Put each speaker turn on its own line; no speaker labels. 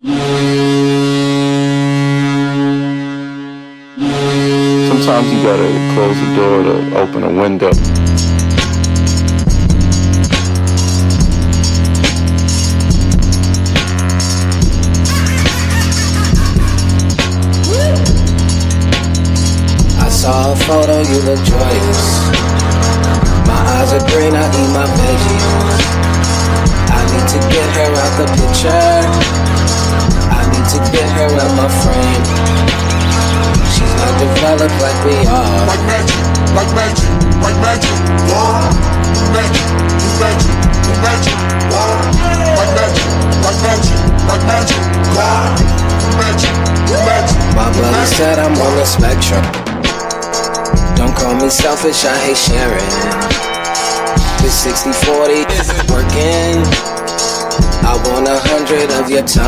Sometimes you gotta close the door to open a window.
I saw a photo, you look joyous. My eyes are green, I eat my veggies. I need to get her out the picture. I need to get her out my frame. She's not developed like we are.
Like magic, like magic, like magic, wow. Magic, magic, magic, wow. Like magic, like magic, like magic, wow. Magic, magic.
My brother said I'm on the spectrum. Don't call me selfish, I hate sharing. This 60-40 isn't working. I want 100 of your time.